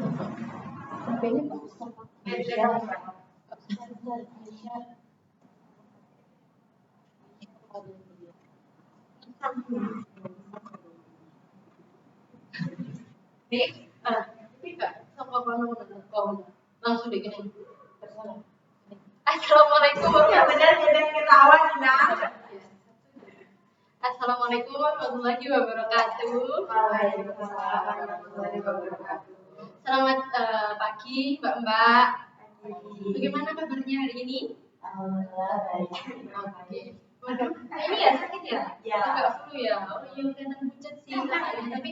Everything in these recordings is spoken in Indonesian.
Ini bagus sama tidak langsung bikin Assalamualaikum warahmatullahi wabarakatuh. Assalamualaikum warahmatullahi wabarakatuh. Waalaikumsalam warahmatullahi wabarakatuh. Selamat pagi Mbak-mbak. Bagaimana kabarnya hari ini? Alhamdulillah baik. Oke. Waduh, ini ya sakit ya? Ya. Agak flu ya. Oh iya, kelihatan pucat sih kakaknya. Tapi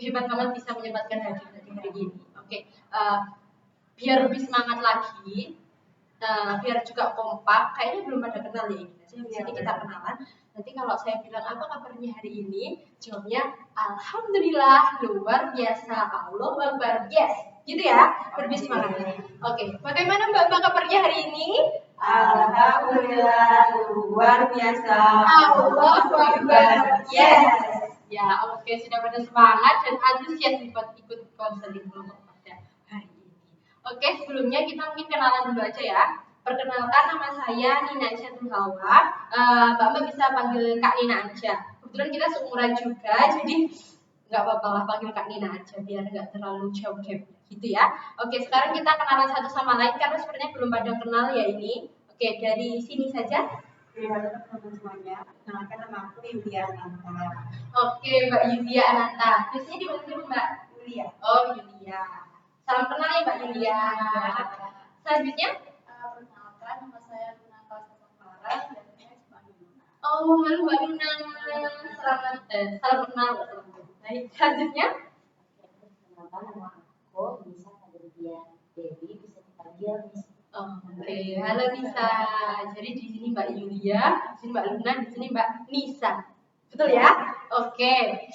hebat banget bisa menyempatkan hadir hari ini. Oke. Biar lebih semangat lagi. Biar juga kompak. Kayaknya belum pada kenal ya ini. Jadi di sini kita kenalan. Nanti kalau saya bilang apa kabarnya hari ini, jawabnya alhamdulillah luar biasa. Allah Akbar. Yes. Gitu ya. Lebih semangat. Oke. Bagaimana Mbak kabarnya hari ini? Alhamdulillah luar biasa. Allah Akbar. Yes. Ya, oke, sudah pada semangat dan antusias ikut konseling kelompok pada hari ini. Oke, sebelumnya kita mungkin kenalan dulu aja ya. Perkenalkan, nama saya Nina Aisyah Hawa. Mbak bisa panggil Kak Nina aja. Kebetulan kita seumuran juga, jadi nggak apa-apa lah panggil Kak Nina aja biar nggak terlalu jauh gap gitu ya. Oke, sekarang kita kenalan satu sama lain karena sebenarnya belum pada kenal ya ini. Oke, dari sini saja. Terima kasih teman-teman semuanya. Kenalkan nama aku Yulia Ananta. Oke, Mbak Yulia Ananta. Biasanya dipanggil Mbak Yulia. Oh, Yulia. Salam kenal ya Mbak Yulia. Selanjutnya? Perkenalkan, nama saya Luna Kalsasafara dan saya Mbak Luna. Oh, halo Mbak Luna. Selamat salam kenal. Baik, selanjutnya? Perkenalkan, nama aku Nisa Kadrian Dewi, bisa dipanggil Miss. Oke, halo Nisa. Jadi di sini Mbak Yulia, di sini Mbak Luna, di sini Mbak Nisa. Betul ya? Oke.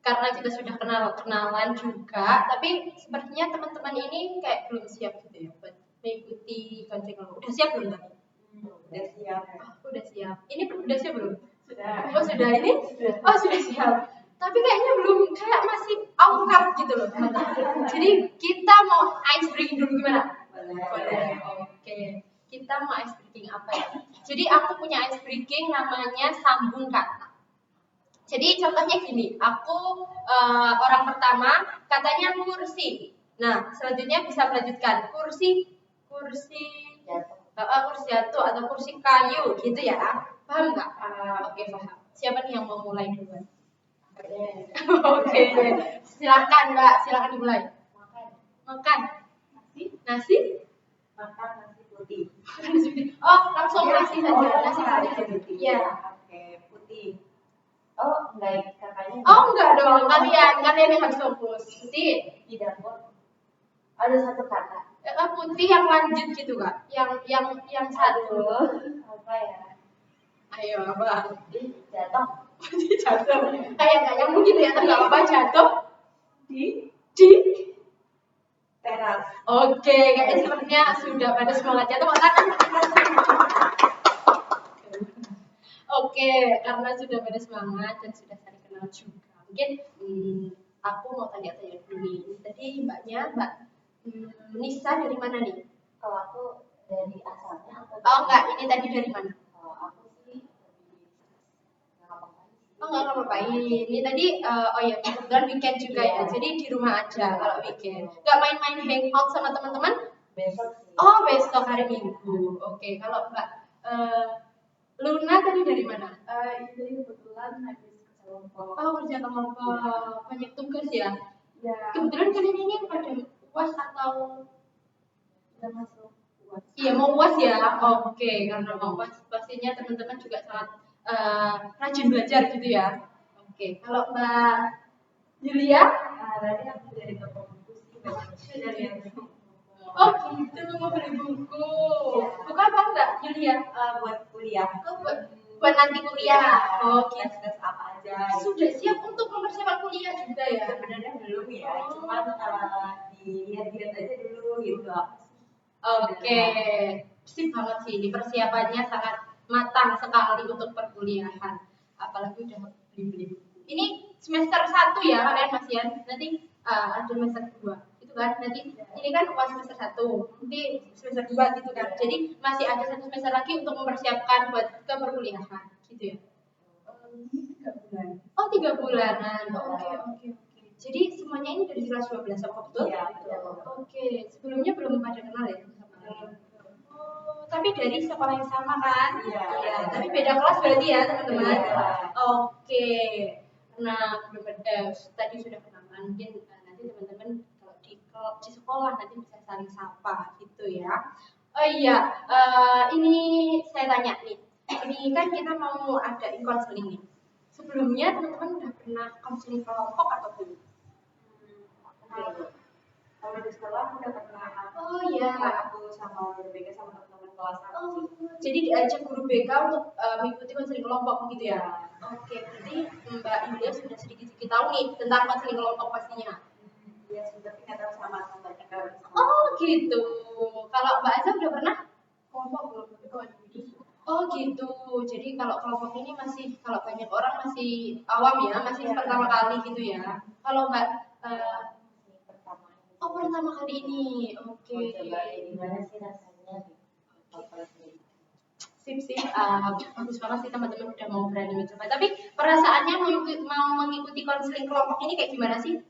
Karena kita sudah kenalan juga, tapi sepertinya teman-teman ini kayak belum siap gitu ya buat mengikuti konseling. Udah siap belum tadi? Udah siap. Udah siap. Ini udah siap belum? Sudah. Oh sudah ini? Oh sudah siap. Tapi kayaknya belum, kayak masih awkward gitu loh. Jadi kita mau ice breaking dulu gimana? Boleh. Oke. Kita mau ice breaking apa ya? Jadi aku punya ice breaking namanya sambung kata. Jadi contohnya gini, aku orang pertama katanya kursi. Nah, selanjutnya bisa melanjutkan kursi jatuh atau kursi kayu gitu ya. Paham nggak? Oke, paham. Siapa nih yang mau mulai duluan? Oke. Silakan Mbak, silakan dimulai. Makan. Nasi? Makan nasi putih. Oh, langsung nasi saja. Nasi putih. Iya. Oke, putih. Oh, enggak, kakaknya. Oh, enggak dong. Kalian yang harus fokus. Putih. Di dapur ada satu kata. Putih yang lanjut gitu Kak. Yang satu. Apa ya? Ayo, apa? Jatuh. Jatuh. Kayak enggak nyambung gitu ya, tapi enggak apa jatuh. Di Teras. Oke, kayaknya sepertinya sudah pada semangatnya tepuk tangan. Oke, karena sudah pada semangat dan sudah saling kenal juga. Mungkin aku mau tanya-tanya dulu nih. Tadi Mbaknya, Mbak Nisa dari mana nih? Kalau aku dari asalnya atau? Oh enggak, ini tadi dari mana? Kalau aku sih Oh enggak ngapain. Ini tadi oh ya kebetulan weekend juga ya. Jadi di rumah aja kalau weekend. Enggak main-main hangout sama teman-teman? besok sih. Oh, besok hari Minggu. Oke, kalau Mbak Luna tadi dari mana? Ini kebetulan habis ke kelompok. Oh, kerja kelompok. Banyak tugas ya? Ya, Kebetulan kalian ini pada UAS atau udah masuk UAS. iya mau UAS ya? Oke, karena mau UAS pastinya teman-teman juga sangat rajin belajar gitu ya. Oke, kalau Mbak Yulia? Tadi aku dari toko buku sih. Dari Oh gitu, mau beli buku. Buku apa enggak, Yulia? buat kuliah. Oh, buat nanti kuliah. Oh gitu. Tes apa aja. Sudah siap untuk mempersiapkan kuliah juga ya? Sebenarnya belum ya, cuman dilihat-lihat aja dulu gitu. Oke, sip banget sih. Ini persiapannya sangat matang sekali untuk perkuliahan. Apalagi udah beli-beli buku. Ini semester 1 ya kalian masih ya. Nanti ada semester 2 itu kan. Nanti ini kan semester 1, nanti semester 2 gitu kan. Jadi masih ada 1 semester lagi untuk mempersiapkan buat ke perkuliahan gitu ya. Ini 3 bulan. Oh, 3 bulanan. Oke. Jadi semuanya ini dari kelas 12 apa betul? Iya, betul. Oke, sebelumnya belum pada kenal ya sama kalian. Oh, tapi dari sekolah yang sama kan? Iya. Tapi beda kelas berarti ya teman-teman. Iya. Oke. Nah, tadi sudah kenalan. Mungkin nanti teman-teman kalau di sekolah nanti bisa saling sapa gitu ya. Oh iya, ini saya tanya nih. Ini kan kita mau ada konseling nih. Sebelumnya teman-teman udah pernah konseling kelompok atau belum? Kalau di sekolah udah pernah Oh iya. aku sama guru BK sama teman-teman kelas aku. Jadi diajak guru BK untuk mengikuti konseling kelompok gitu ya? Oke, berarti Mbak Yulia sudah sedikit-sedikit tahu nih tentang konseling kelompok pastinya. Iya, sudah tapi nggak tahu sama teman-teman kan. Oh gitu. Kalau Mbak Azam udah pernah? Kelompok belum, tapi kalau individu. Oh gitu. Jadi kalau kelompok ini masih, kalau banyak orang masih awam ya, masih pertama kali gitu ya. Kalau Mbak pertama kali ini. Oke. Coba gimana sih rasanya Sip. Bagus banget sih teman-teman udah mau berani mencoba. Tapi perasaannya mau mengikuti konseling kelompok ini kayak gimana sih?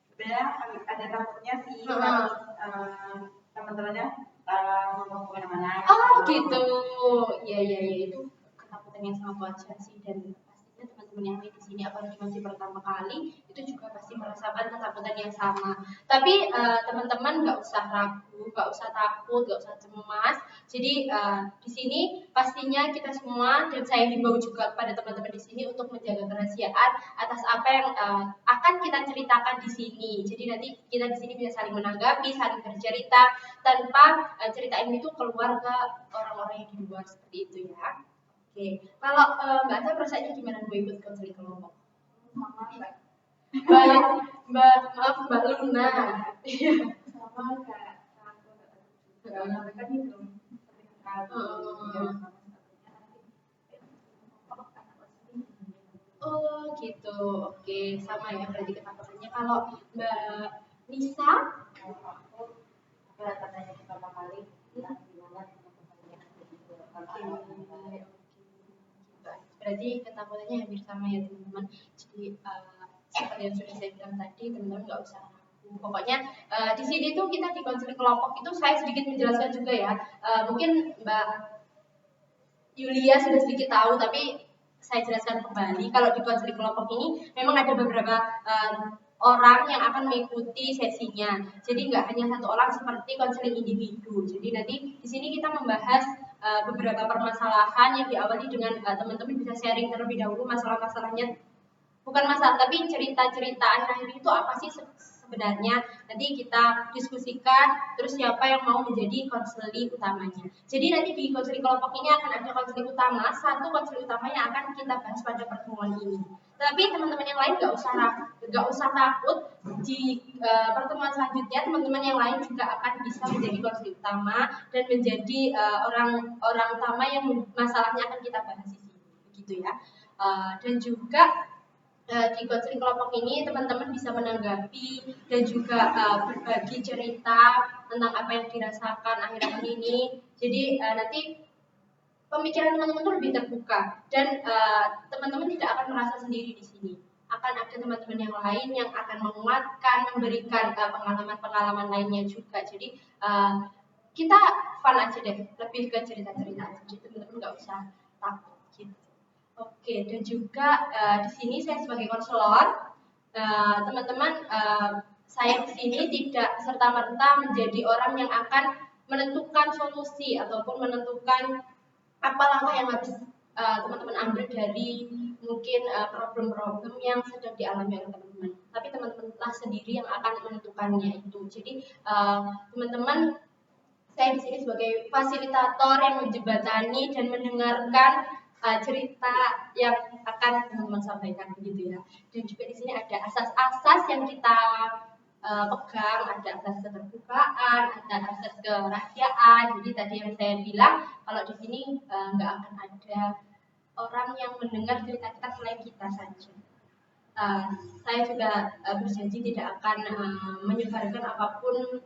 Sebenarnya ada takutnya sih, teman-temannya ngomong kemana-mana. Oh gitu. Iya itu ketakutan yang sangat wajar sih, dan pastinya teman-teman yang di sini apalagi masih pertama kali itu juga pasti merasakan ketakutan yang sama. Tapi teman-teman nggak usah ragu, nggak usah takut, nggak usah cemas. Jadi di sini pastinya kita semua, dan saya himbau juga kepada teman-teman di sini untuk menjaga kerahasiaan atas apa yang akan kita ceritakan di sini. Jadi nanti kita di sini bisa saling menanggapi, saling bercerita tanpa cerita ini tuh keluar ke orang-orang yang di luar seperti itu ya. Oke, kalau Mbak Azam rasanya gimana gue ikut konseling kelompok? Sama kayak Mbak Luna. sama kayak aku juga mereka nih belum sering kenal Oh gitu, oke, sama ya berarti ketakutannya. Kalau Mbak Nisa, aku katanya pertama kali gimana teman-temannya berarti ketakutannya hampir sama ya teman-teman. Jadi seperti yang sudah saya bilang tadi, teman-teman nggak usah ragu. Pokoknya di sini tuh kita di konseling kelompok itu saya sedikit menjelaskan juga ya. Mungkin Mbak Yulia sudah sedikit tahu, tapi saya jelaskan kembali. Kalau di konseling kelompok ini memang ada beberapa orang yang akan mengikuti sesinya. Jadi nggak hanya satu orang seperti konseling individu. Jadi nanti di sini kita membahas beberapa permasalahan yang diawali dengan teman-teman bisa sharing terlebih dahulu masalah-masalahnya. Bukan masalah, tapi cerita-cerita akhir-akhir itu apa sih sebenarnya. Nanti kita diskusikan, terus siapa yang mau menjadi konseling utamanya. Jadi nanti di konseling kelompok ini akan ada konseling utama, satu konseling utama yang akan kita bahas pada pertemuan ini. Tapi teman-teman yang lain nggak usah takut, di pertemuan selanjutnya teman-teman yang lain juga akan bisa menjadi konseling utama dan menjadi orang utama yang masalahnya akan kita bahas di sini, begitu ya. Dan juga di konseling kelompok ini teman-teman bisa menanggapi dan juga berbagi cerita tentang apa yang dirasakan akhir-akhir ini. Jadi nanti pemikiran teman-teman itu lebih terbuka, dan teman-teman tidak akan merasa sendiri di sini. Akan ada teman-teman yang lain yang akan menguatkan, memberikan pengalaman-pengalaman lainnya juga. Jadi kita fun aja deh, lebih ke cerita-cerita aja. Jadi teman-teman nggak usah takut gitu. Oke, dan juga di sini saya sebagai konselor, teman-teman, saya di sini tidak serta-merta menjadi orang yang akan menentukan solusi ataupun menentukan apa langkah yang harus teman-teman ambil dari mungkin problem-problem yang sedang dialami oleh teman-teman. Tapi teman-temanlah sendiri yang akan menentukannya itu. Jadi teman-teman, saya di sini sebagai fasilitator yang menjembatani dan mendengarkan cerita yang akan teman-teman sampaikan begitu ya. Dan juga di sini ada asas-asas yang kita pegang, ada asas keterbukaan, ada asas kerahasiaan. Jadi tadi yang saya bilang, kalau di sini nggak akan ada orang yang mendengar cerita kita selain kita saja. saya juga berjanji tidak akan menyebarkan apapun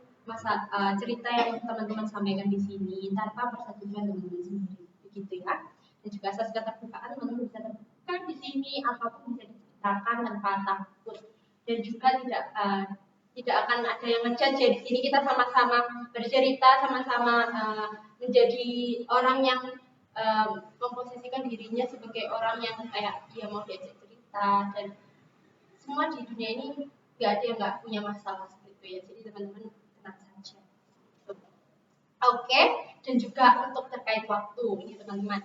cerita yang teman-teman sampaikan di sini tanpa persetujuan teman-teman sendiri, begitu ya. Dan juga asas keterbukaan, teman-teman bisa terbuka di sini, apapun bisa diceritakan tanpa takut. Dan juga tidak akan ada yang ngejudge ya. Di sini kita sama-sama bercerita, sama-sama menjadi orang yang memposisikan dirinya sebagai orang yang kayak dia mau diajak cerita, dan semua di dunia ini nggak ada yang nggak punya masalah seperti itu ya. Jadi teman-teman tenang saja. Oke, dan juga untuk terkait waktu ini teman-teman,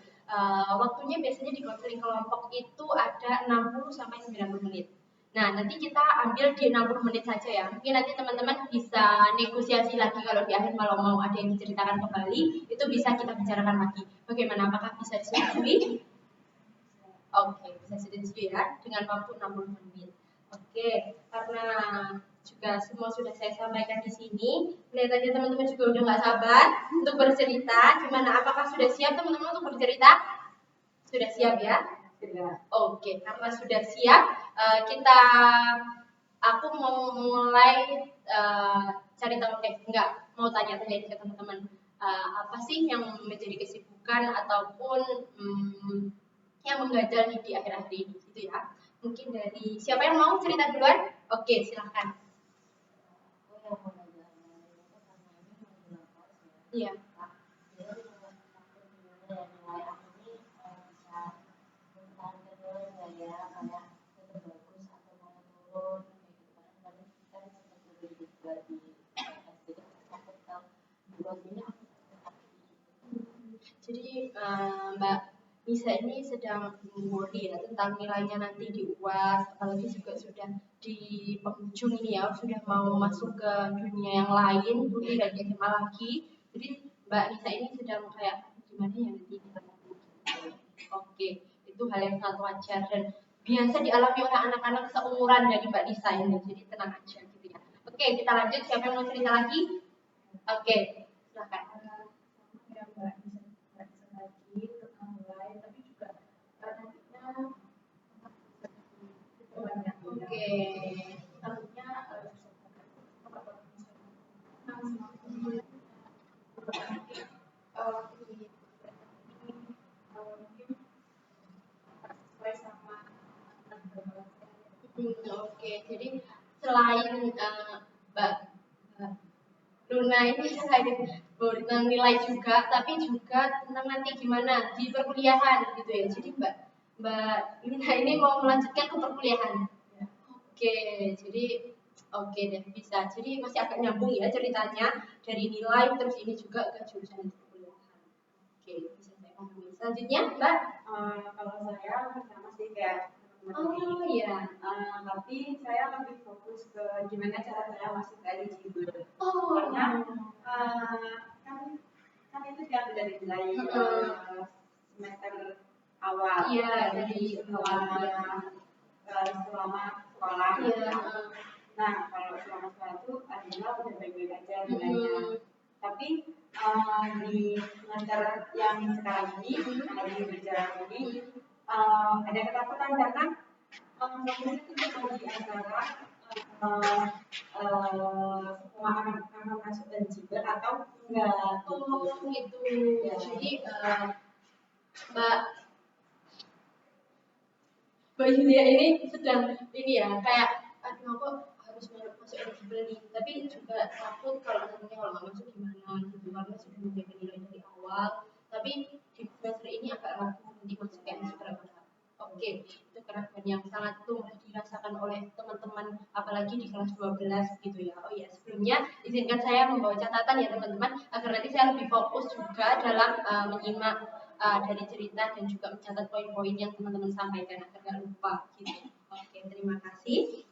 waktunya biasanya di konseling kelompok itu ada 60 sampai 90 menit. Nah, nanti kita ambil di 60 menit saja ya. Mungkin nanti teman-teman bisa negosiasi lagi kalau di akhir malam mau ada yang diceritakan kembali, itu bisa kita bicarakan lagi. Bagaimana, apakah bisa disetujui? Oke, bisa disetujui ya dengan waktu 60 menit. Oke, karena juga semua sudah saya sampaikan di sini, kelihatannya teman-teman juga udah nggak sabar untuk bercerita. Gimana? Apakah sudah siap teman-teman untuk bercerita? Sudah siap ya? Oke, karena sudah siap, aku mau mulai cari tahu, mau tanya-tanya ke teman-teman, apa sih yang menjadi kesibukan ataupun yang mengganjal di akhir-akhir ini, gitu ya. Mungkin dari siapa yang mau cerita duluan? Oke, silahkan. Iya. Jadi Mbak Nisa ini sedang worry ya tentang nilainya nanti di UAS, apalagi juga sudah di penghujung ini ya, sudah mau masuk ke dunia yang lain, mungkin dari SMA lagi. Jadi Mbak Nisa ini sedang kayak gimana ya nanti kita mau. Oke, itu hal yang sangat wajar dan biasa dialami oleh anak-anak seumuran dari Mbak Nisa ini. Jadi tenang aja gitu ya. Oke, kita lanjut. Siapa yang mau cerita lagi? Oke, silakan. Oke, oke, jadi selain Mbak Luna ini selain tentang nilai juga, tapi juga tentang nanti gimana di perkuliahan gitu ya. Jadi Mbak Luna ini mau melanjutkan ke perkuliahan. Oke, jadi oke deh bisa. Jadi masih agak nyambung ya ceritanya dari nilai terus ini juga ke jurusan perkuliahan. Oke, bisa saya pahami. Selanjutnya Mbak. Kalau saya sama sih kayak Oh iya. Tapi saya lebih fokus ke gimana cara saya masuk ke eligible. Oh. Karena kan itu diambil dari nilai semester awal. Iya, dari selama sekolah. Iya. Nah, kalau selama sekolah itu adalah udah baik-baik aja nilainya. Tapi di semester yang sekarang ini, yang lagi berjalan ini, ada ketakutan karena fokusnya itu di antara semua anak masuk eligible atau enggak. Oh gitu. Ya. Jadi Mbak Yulia ini sedang ini ya kayak aduh aku harus masuk eligible nih, tapi juga takut kalau nanti kalau nggak masuk gimana gitu, karena sudah menjaga nilai dari awal, tapi di semester ini agak ragu nanti masuk kayak seberapa. Oke, itu keraguan yang sangat tuh dirasakan oleh teman-teman apalagi di kelas 12 gitu ya. Oh ya, sebelumnya izinkan saya membawa catatan ya teman-teman agar nanti saya lebih fokus juga dalam menyimak dari cerita dan juga mencatat poin-poin yang teman-teman sampaikan agar nggak lupa gitu. Oke, terima kasih.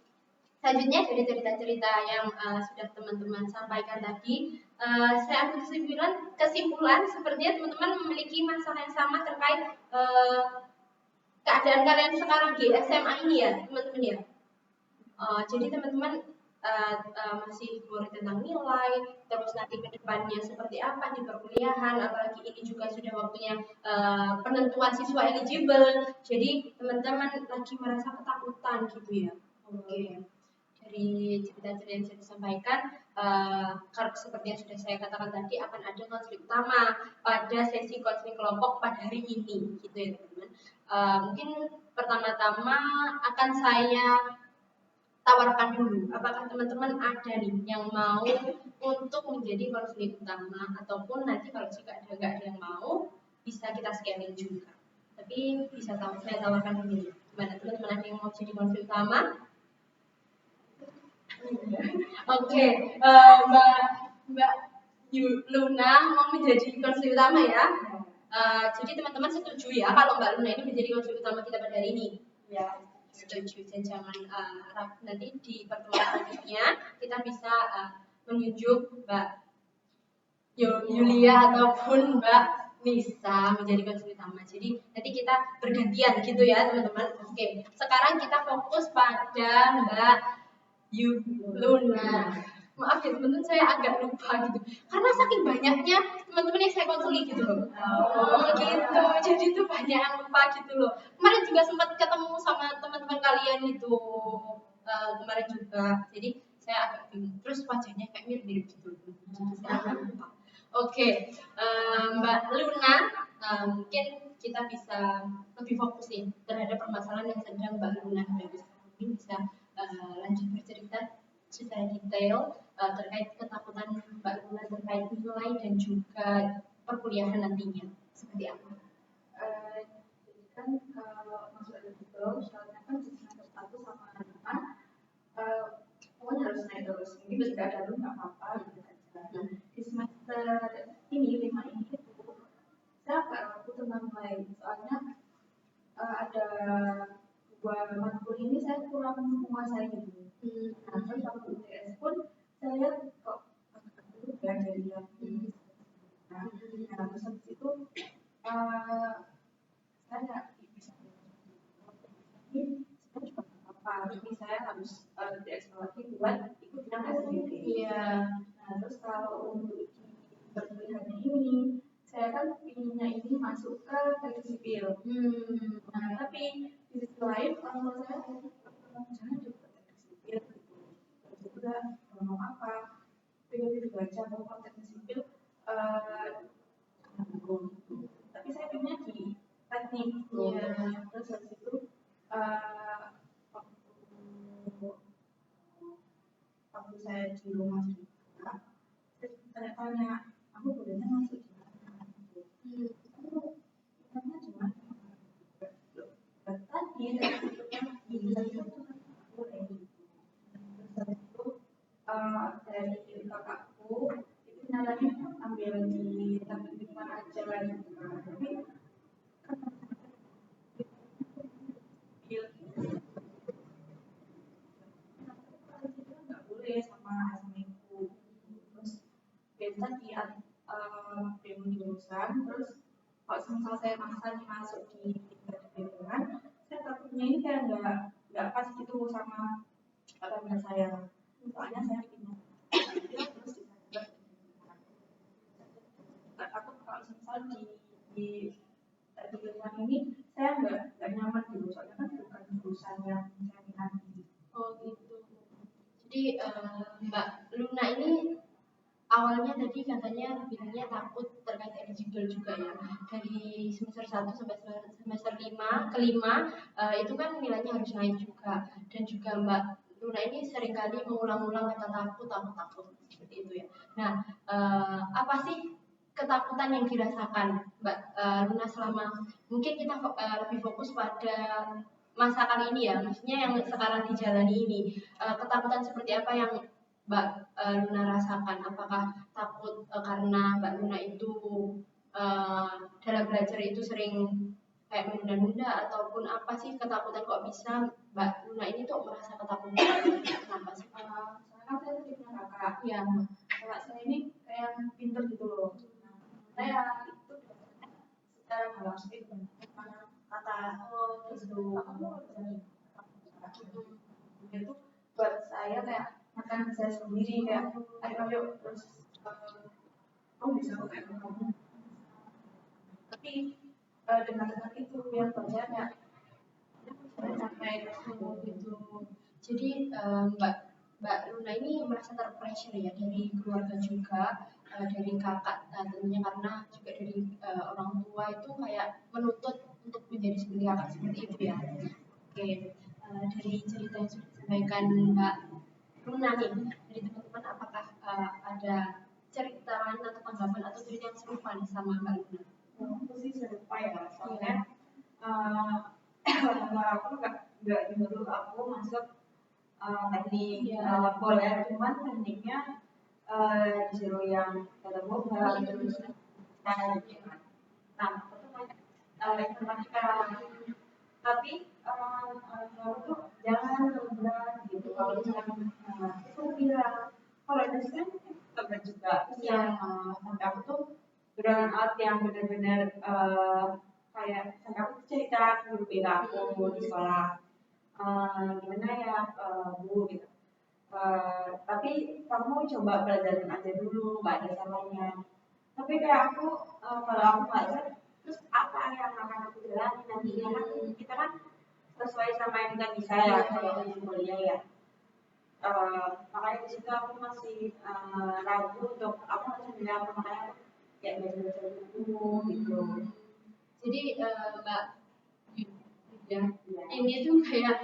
Selanjutnya dari cerita-cerita yang sudah teman-teman sampaikan tadi, saya ambil kesimpulan sepertinya teman-teman memiliki masalah yang sama terkait keadaan kalian sekarang di SMA ini ya teman-teman ya. Jadi teman-teman masih worry tentang nilai, terus nanti ke depannya seperti apa di perkuliahan, apalagi ini juga sudah waktunya penentuan siswa eligible. Jadi teman-teman lagi merasa ketakutan gitu ya. Oke. Dari cerita-cerita yang saya sampaikan, seperti yang sudah saya katakan tadi, akan ada konseling utama pada sesi konseling kelompok pada hari ini, gitu ya teman-teman. Mungkin pertama-tama akan saya tawarkan dulu, apakah teman-teman ada nih yang mau untuk menjadi konseling utama, ataupun nanti kalau jika nggak ada yang mau, bisa kita scanning juga. Tapi bisa saya tawarkan dulu, gimana teman-teman, ada yang mau jadi konseling utama? Oke, Mbak Luna mau menjadi konseling utama ya. Jadi teman-teman setuju ya kalau Mbak Luna ini menjadi konseling utama kita pada hari ini? Ya. Setuju. Dan jangan nanti di pertemuan selanjutnya kita bisa menunjuk Mbak Yulia ataupun Mbak Nisa menjadi konseling utama. Jadi nanti kita bergantian gitu ya teman-teman. Oke, sekarang kita fokus pada Mbak Luna. Maaf ya teman-teman, saya agak lupa gitu. Karena saking banyaknya teman-teman yang saya konseli gitu loh. Gitu. Jadi itu banyak yang lupa gitu loh. Kemarin juga sempat ketemu sama teman-teman kalian itu. Kemarin juga. Jadi saya agak bingung. Terus wajahnya kayak mirip-mirip gitu. Jadi saya agak lupa. Oke, Mbak Luna, mungkin kita bisa lebih fokus nih terhadap permasalahan yang sedang Mbak Luna hadapi. Mungkin bisa lanjut bercerita secara detail terkait ketakutan Mbak Luna terkait nilai dan juga perkuliahan nantinya seperti apa? Jadi kan kalau masuk eligible, syaratnya kan di semester 1 sama 5, pokoknya harus naik terus. Mungkin jika ada dulu nggak apa-apa gitu aja. Di semester ini 5 ini itu saya agak ragu tentang nilai, soalnya ada dua matkul ini saya kurang menguasai gitu. Nah, terus waktu UTS pun saya lihat kok agak dulu ya dari yang nah, terus habis itu saya nggak bisa ini saya cuma apa, tapi saya harus dieksplorasi buat ikut yang SBD. Iya. Nah, terus kalau untuk di perkuliahan ini, saya kan pinginnya ini masuk ke teknik sipil. Nah, tapi di sisi lain orang tua saya jangan juga teknik sipil gitu. Terus juga mau apa? Pengen dibaca mau teknik sipil, tapi saya pinginnya di teknik. Terus habis itu waktu saya di rumah juga, saya tanya, aku bolehnya masuk di mana? Aku ingatnya di mana? Tadi di itu boleh. Terus habis itu dari kakakku itu nyaranin ambil di teknik lingkungan aja gitu kan. Tapi kan nggak boleh sama SME-ku. Terus biasa di demo jurusan, terus kalau misal saya maksa masuk di lingkungan, saya takutnya ini kayak nggak pas gitu sama minat saya. Soalnya saya punya terus nggak takut kalau misal di lingkungan ini saya nggak nyaman gitu, soalnya kan bukan jurusan yang saya minati. Oh gitu. Jadi Mbak Luna ini awalnya tadi katanya bilangnya takut terkait eligible juga ya. Dari semester 1 sampai semester 5 ke 5 itu kan nilainya harus naik juga. Dan juga Mbak Luna ini seringkali mengulang-ulang kata takut seperti itu ya. Nah, apa sih ketakutan yang dirasakan Mbak Luna selama, mungkin kita lebih fokus pada masa kali ini ya, maksudnya yang sekarang dijalani ini, ketakutan seperti apa yang Mbak Luna rasakan? Apakah takut karena Mbak Luna itu dalam belajar itu sering kayak menunda-nunda, ataupun apa sih ketakutan kok bisa Mbak Luna ini tuh merasa ketakutan? Kenapa sih? Soalnya saya punya kakak, Ya. kakak saya ini kayak pinter gitu loh. Nah, saya itu secara nggak langsung itu kata terus itu itu buat saya kayak makan dengan saya sendiri kayak ayo terus kamu bisa kok kayak kamu. Tapi dengan itu yang terjadi sampai gitu. Jadi Mbak Luna ini merasa terpressure ya dari keluarga juga, dari kakak tentunya karena juga dari orang tua itu kayak menuntut untuk menjadi seperti kakak seperti itu ya. Oke, dari cerita yang sudah disampaikan Mbak Luna nih dari teman-teman apakah ada cerita lain atau tanggapan atau cerita yang serupa nih sama Mbak Luna? Aku sih serupa ya, soalnya aku nggak nyuruh aku masuk teknik boleh, cuman tekniknya disuruh yang tetap muka terus nah aku tuh banyak informatika tapi kalau tuh jangan berat gitu kalau misalkan itu bilang kalau itu kan berat juga sampai aku tuh burn out yang benar-benar kayak sampai aku cerita ke guru BK aku di sekolah gimana ya Bu gitu tapi kamu coba belajarin aja dulu nggak ada salahnya tapi kayak aku kalau aku nggak bisa terus apa yang akan aku jalani nantinya kan kita kan sesuai sama yang kita bisa ya kalau di kuliah ya makanya di situ aku masih ragu untuk aku harus milih apa makanya aku kayak baca-baca buku gitu. Jadi Mbak ya, ini tuh kayak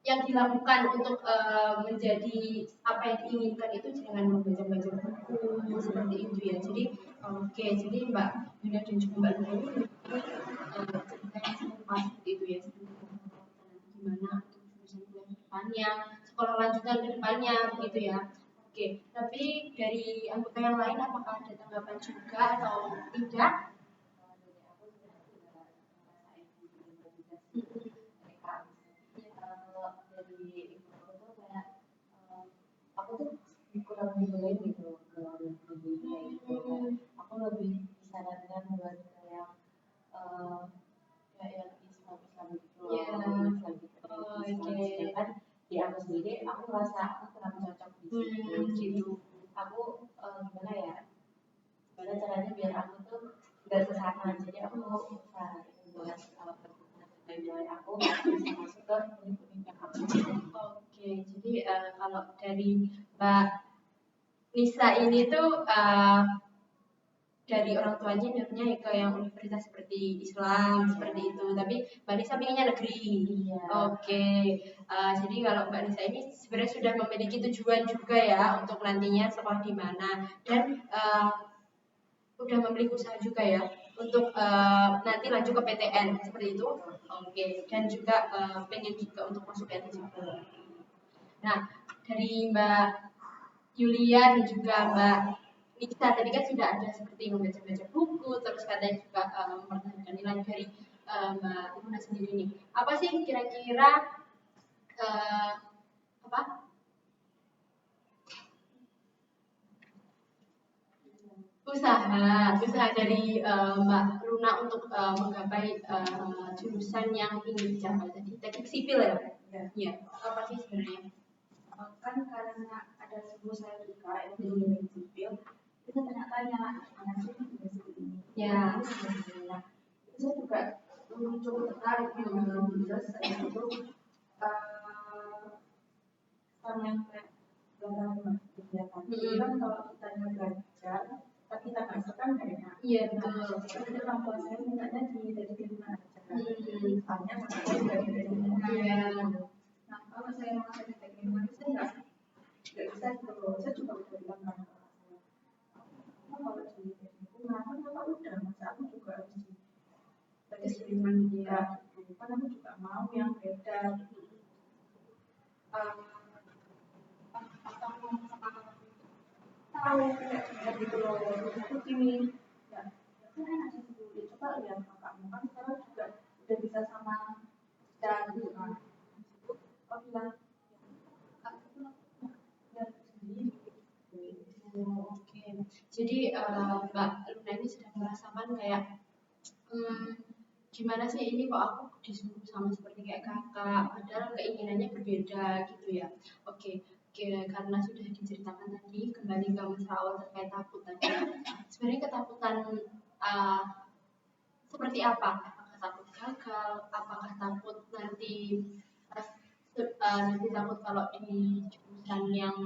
yang dilakukan untuk menjadi apa yang diinginkan itu dengan membaca-baca buku seperti itu ya. Jadi oke, jadi Mbak Yuna dan juga Mbak Luna ini cerita yang serupa seperti itu ya. Gimana untuk jurusan kuliah ke depannya, sekolah lanjutan ke depannya begitu ya. Oke, tapi dari anggota yang lain apakah ada tanggapan juga atau tidak? Aku tuh kurang dibolehin gitu ke negeri kayak gitu kan. Aku lebih disarankan buat kayak yang Islam gitu Islam gitu sedangkan di aku sendiri aku merasa aku kurang cocok di situ gitu. Aku gimana ya gimana caranya biar aku tuh gak kesana jadi aku mau usaha buat dari aku bisa masuk ke univ yang aku. Oke, jadi kalau dari Mbak Nisa ini tuh dari orang tuanya nyuruhnya ke yang universitas seperti Islam seperti itu, tapi Mbak Nisa pinginnya negeri. Iya. Oke, jadi kalau Mbak Nisa ini sebenarnya sudah memiliki tujuan juga ya untuk nantinya sekolah di mana dan udah memiliki usaha juga ya untuk nanti lanjut ke PTN seperti itu. Oke, dan juga pengen juga untuk masuk PTN juga. Nah, dari Mbak Yulia dan juga Mbak Nisa tadi kan sudah ada seperti membaca-baca buku, terus katanya juga mempertahankan nilai dari Mbak Luna sendiri nih. Apa sih kira-kira usaha dari Mbak Luna untuk menggapai jurusan yang ingin dicapai tadi teknik sipil ya? Iya. Apa sih sebenarnya? Kan karena ada sebuah saya juga yang di teknik sipil kita tanya-tanya anak sih juga seperti ini ya itu saya juga cukup tertarik dengan terus saya itu sama yang kayak belajar kegiatan kan kalau kita belajar tapi kita nggak suka nggak enak. Iya betul. Jadi orang tua saya mintanya jadi gimana aja. Soalnya saya juga dari lingkungan. Nah kalau saya mau jadi lingkungan saya nggak bisa gitu. Saya juga udah bilang kan kalau di lingkungan kan udah masa aku juga harus jadi seniman juga. Kan aku juga mau yang beda. Tahu kayak gitu loh aku gini ya saya ngasih dulu coba lihat kakakmu kan sekarang juga udah bisa sama dan kan aku bilang aku ya sendiri. Oke, jadi Mbak Luna ini sedang merasakan kayak gimana sih ini kok aku disuruh sama seperti kayak kakak, padahal keinginannya berbeda gitu ya. Oke, karena sudah diceritakan tadi, kembali ke masalah awal terkait takut tadi. Sebenarnya ketakutan seperti apa? Apakah takut gagal? Apakah takut nanti takut kalau di jurusan yang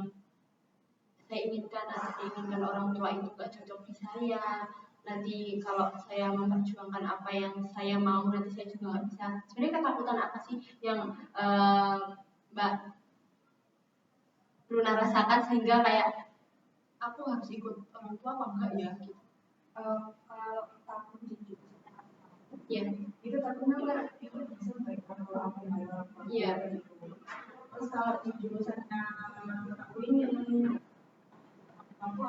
saya inginkan atau diinginkan orang tua itu gak cocok di saya, nanti kalau saya memperjuangkan apa yang saya mau nanti saya juga nggak bisa. Sebenarnya ketakutan apa sih yang Mbak Luna rasakan sehingga kayak aku harus ikut orang tua apa enggak ya gitu? Kalau takut di jurusan ya itu takutnya nggak ikut bisa baik kalau aku nggak iya terus kalau di jurusannya aku ini aku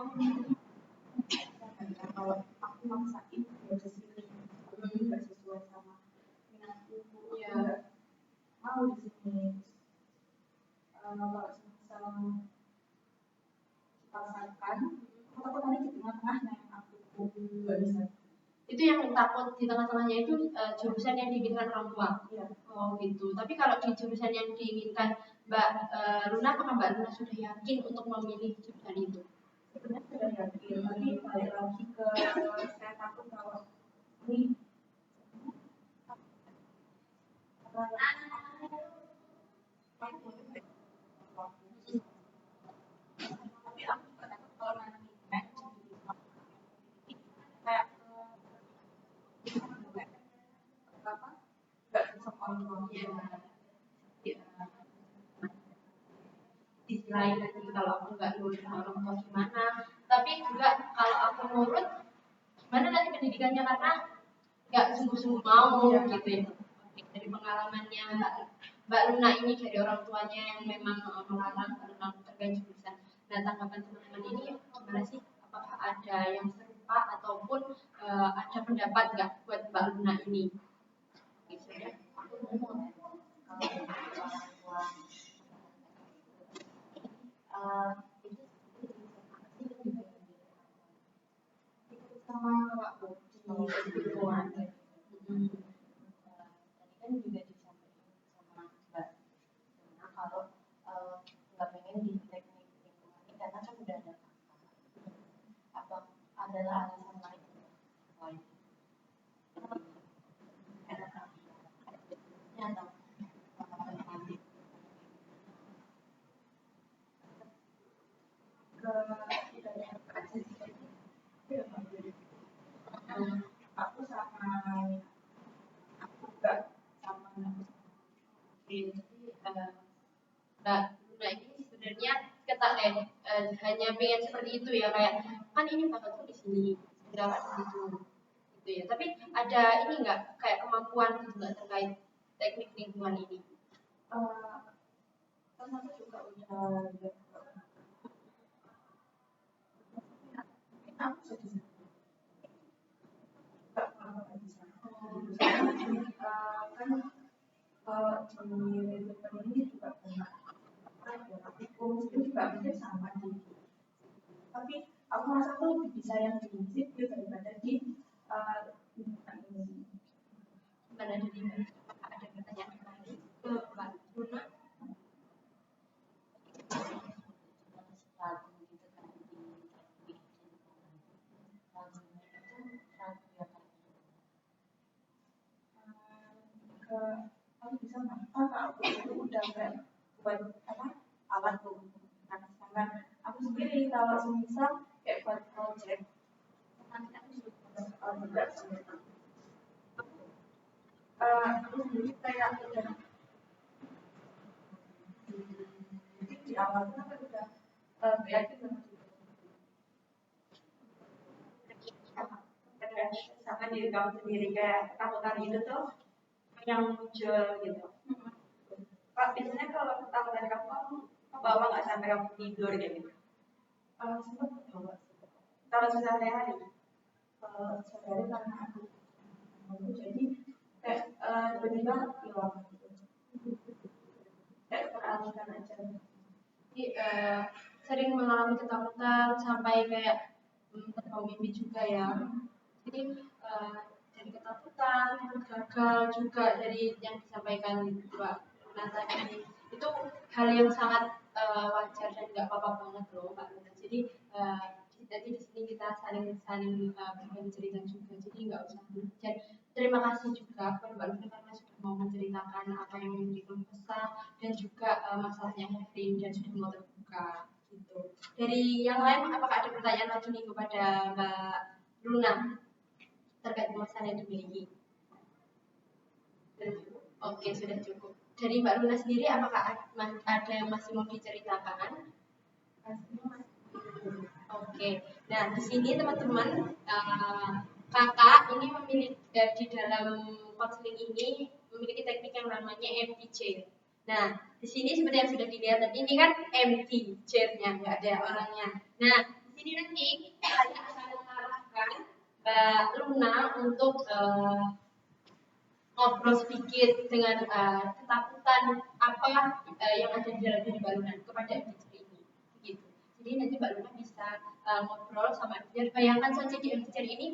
kalau aku maksain ya nggak sesuai sama minatku ya mau di sini kalau misal dipaksakan aku tadi di tengah-tengah yang aku nggak bisa itu yang takut di tengah-tengahnya itu jurusan yang diinginkan orang tua. Iya. Oh gitu. Tapi kalau di jurusan yang diinginkan Mbak Luna, apakah Mbak Luna sudah yakin untuk memilih jurusan itu? Sebenarnya sudah yakin, tapi balik lagi ke saya takut kalau ini tapi aku juga takut kalau nanti kayak apa nggak bisa kontrol Ya. Di sisi lain nanti kalau aku nggak nurut sama orang tua gimana? Tapi juga kalau aku nurut, gimana nanti pendidikannya karena nggak sungguh-sungguh mau gitu ya. Dari pengalamannya Mbak Luna ini dari orang tuanya yang memang melarang tentang terkait jurusan. Nah, tanggapan teman-teman ini gimana sih? Apakah ada yang serupa ataupun ada pendapat nggak buat Mbak Luna ini? Gitu ya. sama aku di lingkungan tadi kan juga disampaikan sama Mbak Luna kalau nggak pengen di teknik lingkungan ini karena kan udah ada apa adalah alasan lain lain aku sama aku enggak sama Jadi Mbak Luna ini sebenarnya hanya pengen seperti itu ya, kayak kan ini bakatku di sini, gerakan di situ, gitu ya. Tapi ada ini nggak kayak kemampuan gitu nggak terkait teknik lingkungan ini? kan aku juga udah aku sedih nggak bisa kan kalau di lingkungan ini juga banyak aku mungkin juga mungkin sama di tapi aku merasa tuh lebih bisa yang di sipil daripada di lingkungan ini Gimana dari Mbak? Apakah ada pertanyaan lagi ke Mbak Luna? ragu gitu kan di teknik lingkungan ragunya itu ragu ya kan ke aku bisa nggak aku itu udah kayak buat apa alat tuh nah sedangkan aku sendiri kalau semisal kayak buat project nanti aku sudah juga sebenarnya aku sendiri kayak udah di awal kan aku udah yakin sama diri kamu sendiri kayak ketakutan itu tuh yang muncul gitu. Pak, biasanya kalau ketakutan kamu bawa nggak sampai kamu tidur kayak gitu? Sempat bawa. Kalau sehari hari? Sehari karena aku jadi kayak tiba-tiba hilang. Kayak teralihkan aja. Jadi sering mengalami ketakutan sampai kayak terbawa mimpi juga ya. Jadi dari ketakutan ketakutan, takut gagal juga dari yang disampaikan Mbak Luna tadi. Itu hal yang sangat wajar dan nggak apa-apa banget loh Mbak Luna. Jadi di sini kita saling berbagi cerita juga. Jadi nggak usah belajar. Terima kasih juga kepada Mbak Luna karena sudah mau menceritakan apa yang menjadi keluh kesah dan juga masalahnya hari ini dan sudah mau terbuka. Gitu. Dari yang lain, apakah ada pertanyaan lagi nih kepada Mbak Luna terkait masalah yang dimiliki? Oke, sudah cukup. Dari Mbak Luna sendiri, apakah ada yang masih mau diceritakan? Oke, nah di sini teman-teman, kakak ini memiliki di dalam konseling ini memiliki teknik yang namanya empty chair. Nah, di sini seperti yang sudah dilihat tadi, ini kan empty chair-nya, nggak ada orangnya. Nah, di sini nanti saya akan mengarahkan Mbak Luna untuk ngobrol sedikit dengan ketakutan apa yang ada di dalam diri Mbak Luna kepada MTC ini, gitu. Jadi nanti Mbak Luna bisa ngobrol sama MTC. Bayangkan saja di MTC ini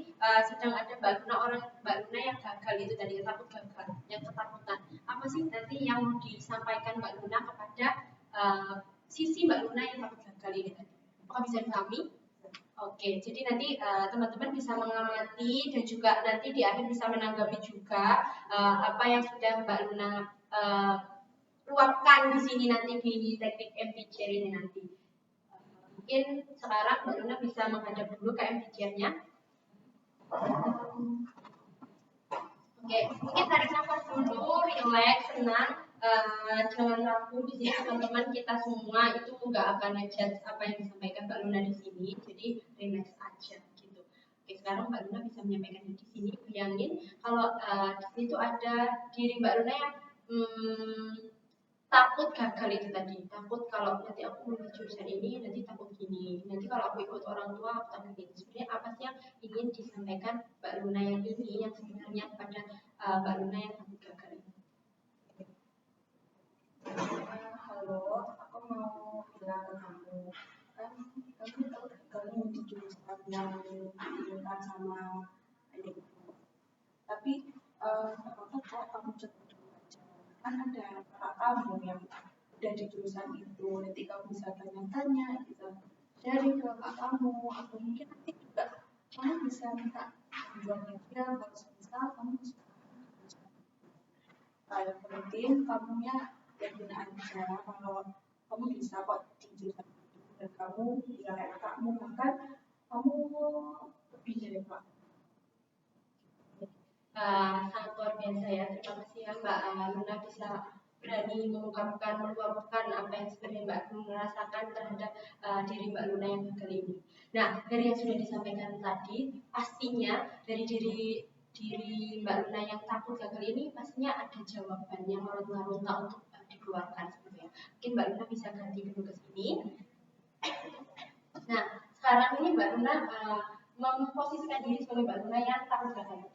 sedang ada Mbak Luna yang gagal itu tadi, yang takut gagal, yang ketakutan. Apa sih nanti yang mau disampaikan Mbak Luna kepada sisi Mbak Luna yang takut gagal ini tadi? Apakah bisa dipahami? Oke, jadi nanti teman-teman bisa mengamati dan juga nanti di akhir bisa menanggapi juga apa yang sudah Mbak Luna luapkan di sini nanti di teknik empty chair ini nanti. Mungkin sekarang Mbak Luna bisa menghadap dulu ke empty chair-nya. Oke, mungkin tarik nafas dulu, relax, tenang. Jangan ragu di sini teman-teman, kita semua itu nggak akan ngejudge apa yang disampaikan Mbak Luna di sini, jadi relax aja gitu. Oke, sekarang Mbak Luna bisa menyampaikan di sini. Bayangin kalau di sini tuh ada diri Mbak Luna yang takut gagal itu tadi, takut kalau nanti aku memilih jurusan ini nanti takut gini, nanti kalau aku ikut orang tua aku takut gini. Sebenarnya apa sih yang ingin disampaikan Mbak Luna yang ini yang sebenarnya kepada Mbak Luna yang takut gagal ini? Halo, aku mau bilang ke kamu, kan kamu tahu gagal di jurusan yang diinginkan sama adikku. Tapi apa kok kamu coba dulu aja? Kan ada kakak kamu yang udah di jurusan itu, nanti kamu bisa tanya-tanya, bisa sharing ke kakak kamu, atau mungkin nanti juga kamu bisa minta bantuannya dia kalau misal kamu bisa. Yang penting kamunya yakin aja kalau kamu bisa kok di jurusan itu dan kamu ya kayak kakakmu bahkan kamu lebih dari Pak. Sangat luar biasa ya, terima kasih ya Mbak Luna bisa berani meluapkan apa yang sebenarnya Mbak Luna rasakan terhadap diri Mbak Luna yang gagal ini. Nah, dari yang sudah disampaikan tadi, pastinya dari diri Mbak Luna yang takut gagal ini pastinya ada jawabannya meronta-ronta untuk dikeluarkan sebenarnya. Mungkin Mbak Luna bisa ganti dulu ke sini. Nah, sekarang ini Mbak Luna memposisikan diri sebagai Mbak Luna yang takut gagal.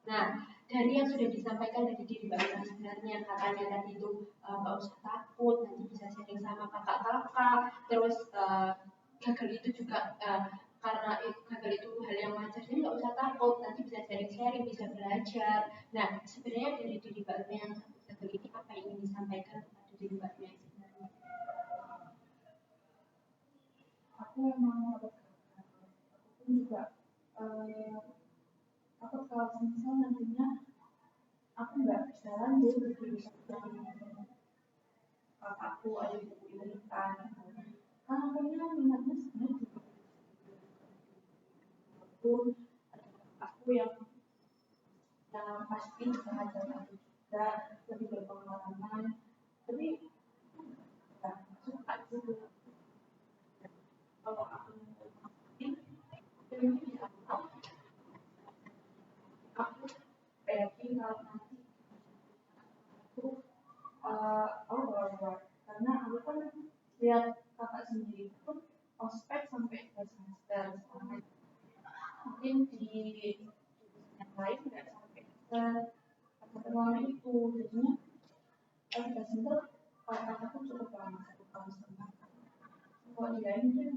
Nah, dari yang sudah disampaikan dari diri Mbak Luna sebenarnya katanya tadi itu nggak usah takut, nanti bisa sharing sama kakak-kakak, terus gagal itu juga karena gagal itu hal yang wajar, jadi nggak usah takut, nanti bisa sharing-sharing, bisa belajar. Nah, sebenarnya dari diri Mbak Luna yang gagal ini apa yang ingin disampaikan kepada diri Mbak Luna yang sebenarnya? Aku memang takut gagal. Aku juga takut kalau misal nantinya aku nggak bisa lanjut di jurusan yang kakakku adikku inginkan. Karena punya minatnya sebenarnya pun aku yang pasti bisa ngajar aku juga lebih berpengalaman. Tapi nggak suka gitu. Kalau aku ini aku yakin kalau nanti aku bakal karena aku kan lihat kakak sendiri itu ospek sampai 2 semester mungkin di yang lain nggak sampai lama itu jadinya 2 semester kalau aku cukup lama 1,5 tahun kalau di lain kan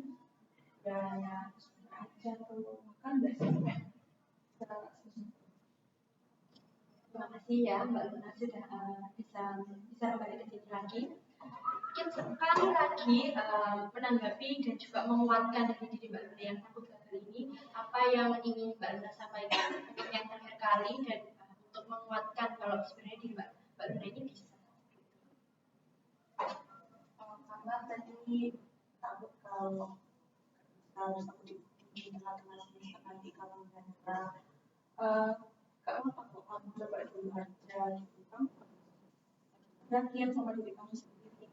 ya aja tuh kan nggak sampai Terima kasih ya Mbak Luna sudah bisa kembali ke sini lagi. Mungkin sekali lagi menanggapi dan juga menguatkan dari diri Mbak Luna yang takut gagal ini, apa yang ingin Mbak Luna sampaikan untuk yang terakhir kali dan untuk menguatkan kalau sebenarnya diri Mbak Luna ini bisa. Karena tadi takut kalau harus aku di tengah-tengah semester nanti kalau nggak kalau kamu coba dulu aja gitu kan, yakin sama diri kamu sendiri.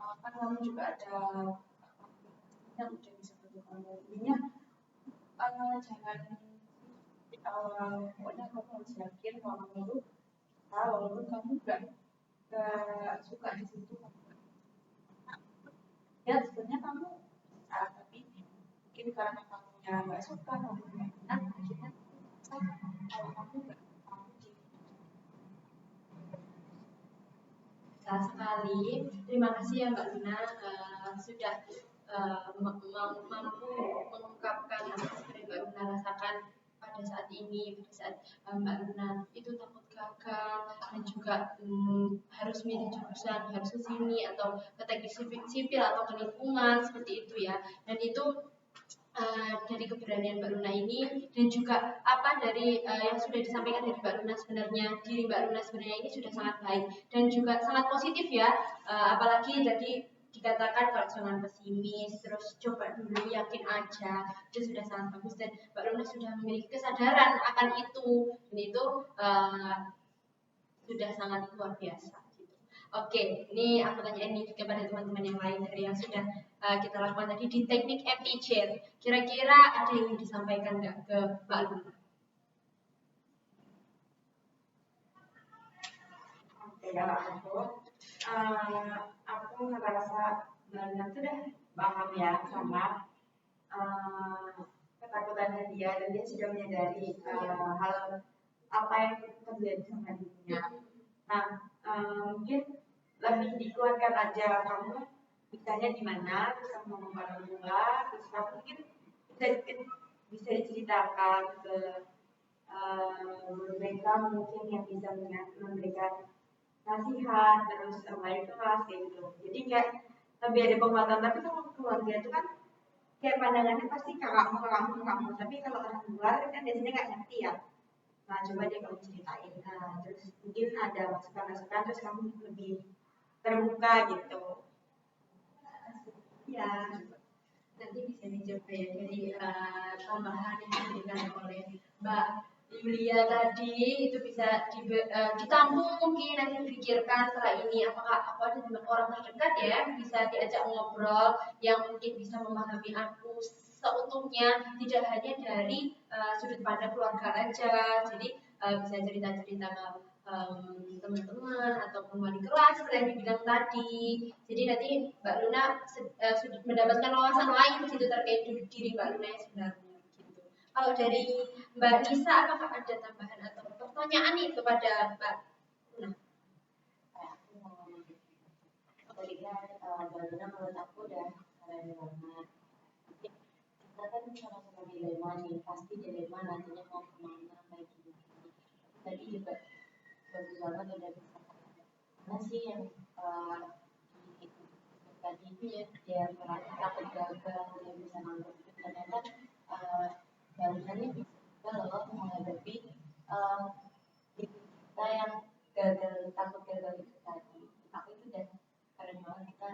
Kan kamu juga ada yang udah bisa bantu kamu. Intinya jangan di awal, pokoknya kamu harus yakin kalau kamu itu walaupun kamu nggak suka di situ, ya sebenarnya kamu tapi mungkin karena kamu nggak suka, kamu nggak enak, akhirnya kalau kamu nggak Besar sekali. Terima kasih ya Mbak Luna sudah mampu mengungkapkan apa yang sebenarnya Mbak Luna rasakan pada saat ini, pada saat Mbak Luna itu takut gagal dan juga harus milih jurusan, harus ke sini atau ke teknik sipil atau ke lingkungan seperti itu ya. Dan itu dari keberanian Mbak Luna ini dan juga apa dari yang sudah disampaikan dari Mbak Luna, sebenarnya diri Mbak Luna sebenarnya ini sudah sangat baik dan juga sangat positif ya, apalagi tadi dikatakan kalau jangan pesimis, terus coba dulu, yakin aja, itu sudah sangat bagus dan Mbak Luna sudah memiliki kesadaran akan itu dan itu sudah sangat luar biasa. Oke, ini aku tanya ini kepada teman-teman yang lain dari yang sudah kita lakukan tadi di teknik MTJ. Kira-kira ada yang ingin disampaikan nggak ke Mbak Luna? Oke, kalau aku ngerasa Mbak Luna tuh udah paham ya sama ketakutannya dia dan dia sudah menyadari hal apa yang terjadi sama dirinya. Nah, mungkin lebih dikuatkan aja kamu bisanya di mana, terus kamu ngomong orang tua, terus kamu mungkin bisa diceritakan ke mereka mungkin yang bisa memberikan nasihat, terus baik kelas kayak gitu. Jadi kayak lebih ada penguatan. Tapi kalau keluarga itu kan kayak pandangannya pasti kamu. Tapi kalau orang luar kan biasanya nggak ngerti ya. Nah, coba deh kamu ceritain. Nah, terus mungkin ada masukan-masukan, terus kamu lebih terbuka gitu. Ya, nanti bisa dicoba ya dari tambahan yang diberikan oleh Mbak Yulia tadi, itu bisa ditampung mungkin nanti dipikirkan setelah ini apakah aku ada teman orang terdekat ya bisa diajak ngobrol yang mungkin bisa memahami aku seutuhnya, tidak hanya dari sudut pandang keluarga aja. Jadi bisa cerita-cerita ke teman-teman atau wali kelas seperti yang dibilang tadi. Jadi nanti Mbak Luna sudah mendapatkan wawasan lain gitu terkait diri Mbak Luna yang sebenarnya gitu. Kalau dari Mbak Nisa, apakah ada tambahan atau pertanyaan nih kepada Mbak Luna? Tadi kan Mbak Luna menurut aku udah keren banget. Kita kan sama-sama dilema nih, pasti dilema nantinya mau kemana kayak gini. Tadi juga bagus banget udah bisa mana sih yang tadi dia takut gagal, dia bisa nanggepin ternyata barusannya bisa loh menghadapi kita yang takut gagal itu tadi. Aku itu udah keren banget, kita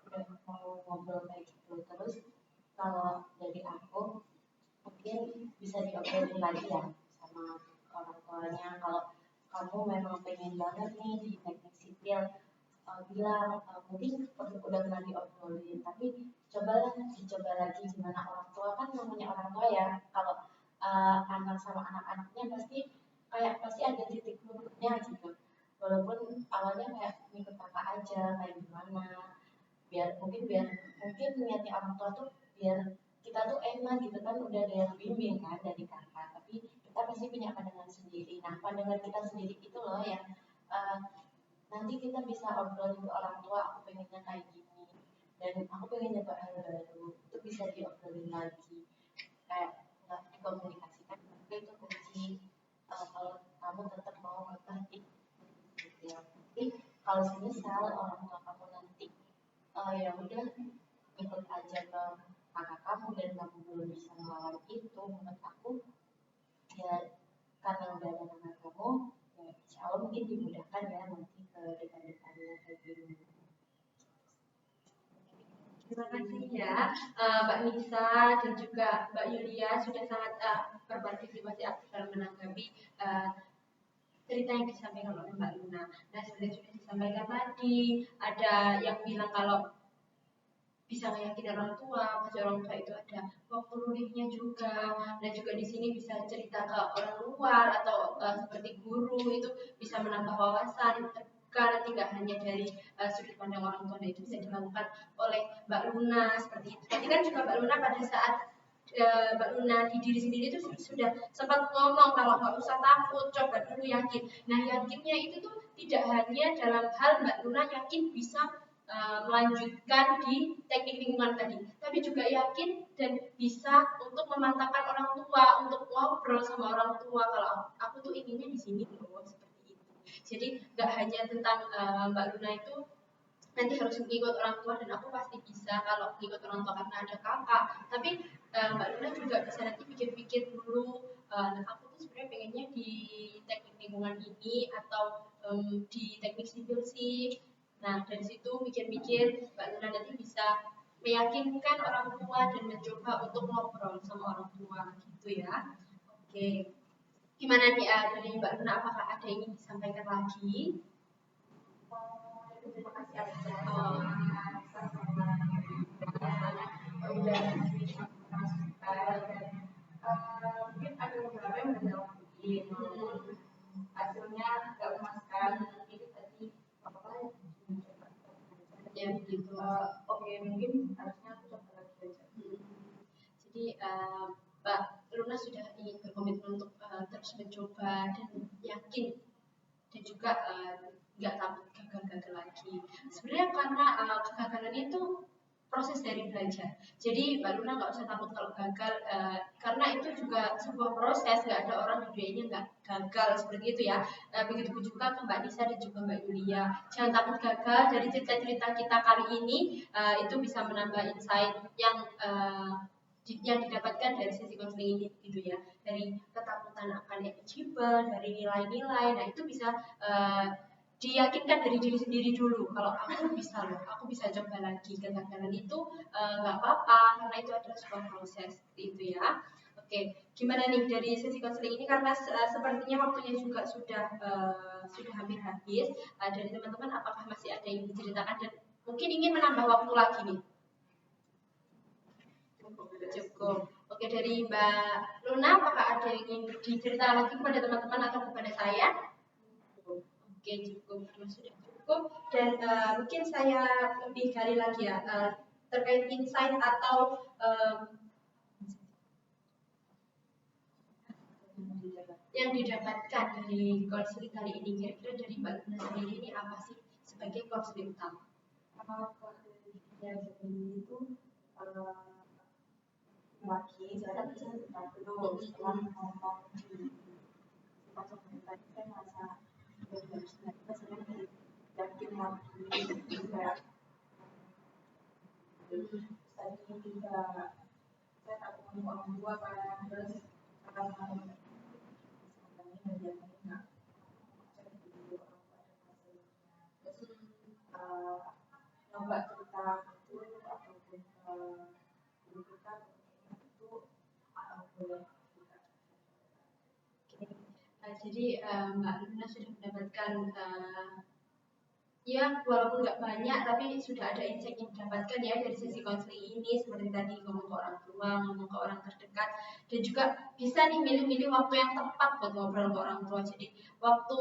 udah mau ngobrol kayak gitu. Terus kalau dari aku mungkin bisa diobrolin lagi ya sama orang tuanya. Kalau kamu memang pengen banget nih di teknik sipil, bilang mungkin udah pernah diobrolin, tapi dicoba lagi gimana. Orang tua kan namanya orang tua ya, kalau anak sama anak-anaknya pasti ada titik munculnya gitu. Walaupun awalnya kayak ngikut kakak aja kayak gimana, mungkin niatnya orang tua tuh biar kita tuh enak gitu kan, udah ada yang bimbing kan dari kakak, tapi kita pasti punya pandangan sendiri. Nah, pandangan kita sendiri itu loh yang nanti kita bisa obrolin ke orang tua, aku pengennya kayak gini dan aku pengen nyoba hal baru, itu bisa diobrolin lagi, kayak nggak dikomunikasikan. Itu kunci kalau kamu tetap mau nanti gitu ya. Tapi kalau semisal orang tua kamu nanti ya udah ikut aja ke kakak kamu dan kamu belum bisa melawan itu, menurut aku ya karena udah ada nama kamu ya insya Allah mungkin dimudahkan ya nanti ke depan-depannya kayak gini. Terima kasih ya Mbak Nisa dan juga Mbak Yulia sudah sangat berpartisipasi aktif dalam menanggapi cerita yang disampaikan oleh Mbak Luna. Nah, sebenarnya sudah disampaikan tadi, ada yang bilang kalau bisa meyakinkan orang tua, pasti orang tua itu ada waktu luangnya juga. Dan juga di sini bisa cerita ke orang luar atau seperti guru itu bisa menambah wawasan terbuka, tidak hanya dari sudut pandang orang tua. Nah, itu bisa dilakukan oleh Mbak Luna seperti itu. Tadi kan juga Mbak Luna pada saat Mbak Luna di diri sendiri itu sudah sempat ngomong kalau nggak usah takut, coba dulu yakin. Nah, yakinnya itu tuh tidak hanya dalam hal Mbak Luna yakin bisa melanjutkan di teknik lingkungan tadi, tapi juga yakin dan bisa untuk memantapkan orang tua, untuk ngobrol sama orang tua kalau aku tuh inginnya di sini loh, seperti itu. Jadi nggak hanya tentang Mbak Luna itu nanti harus mengikut orang tua dan aku pasti bisa kalau mengikut orang tua karena ada kakak, tapi Mbak Luna juga bisa nanti pikir-pikir dulu aku tuh sebenarnya pengennya di teknik lingkungan ini atau di teknik sipil sih. Nah, dari situ mikir-mikir Mbak Luna nanti bisa meyakinkan orang tua dan mencoba untuk ngobrol sama orang tua gitu ya. Oke, gimana nih dari Mbak Luna, apakah ada yang ingin disampaikan lagi? Terima kasih atas mungkin ada beberapa yang menjawab hasilnya nggak memuaskan, itu tadi apa Ya begitu. Oke, mungkin harusnya aku coba lagi belajar. Jadi Mbak Luna sudah ingin berkomitmen untuk terus mencoba dan yakin dan juga nggak takut gagal-gagal lagi. Sebenarnya karena kegagalan itu proses dari belajar. Jadi Mbak Luna nggak usah takut kalau gagal, karena itu juga sebuah proses. Nggak ada orang di dunia ini nggak gagal seperti itu ya. Begitu juga ke Mbak Nisa dan juga Mbak Yulia. Jangan takut gagal. Dari cerita-cerita kita kali ini itu bisa menambah insight yang didapatkan dari sisi konseling ini gitu ya, dari ketakutan akan eligible, dari nilai-nilai. Nah, itu bisa diyakinkan dari diri sendiri dulu kalau aku bisa loh, aku bisa coba lagi. Kegagalan itu nggak apa-apa karena itu adalah sebuah proses itu ya. Oke, gimana nih dari sesi konseling ini, karena sepertinya waktunya juga sudah hampir habis. Dari teman-teman apakah masih ada yang diceritakan dan mungkin ingin menambah waktu lagi nih? Cukup. Oke, dari Mbak Luna, apakah ada yang ingin dicerita lagi kepada teman-teman atau kepada saya? Oke, cukup. Sudah cukup. Dan mungkin saya lebih gali lagi ya terkait insight atau yang didapatkan dari konseling kali ini. Kira-kira dari Mbak Luna sendiri ini apa sih sebagai konseling utama? Konseling itu lagi jarak bisa kita dulu setelah ngomong di pasal tadi saya merasa kita sering yakin lagi juga tadi juga saya takut ngomong orang tua kan, terus karena sebenarnya menjaga nggak saya dulu orang tua ada masalahnya, terus nyoba cerita itu ataupun guru kita jadi Mbak Luna sudah mendapatkan ya walaupun nggak banyak tapi sudah ada insight yang didapatkan ya dari sesi konseling ini, seperti tadi ngomong ke orang tua, ngomong ke orang terdekat, dan juga bisa nih milih-milih waktu yang tepat buat ngobrol ke orang tua. Jadi waktu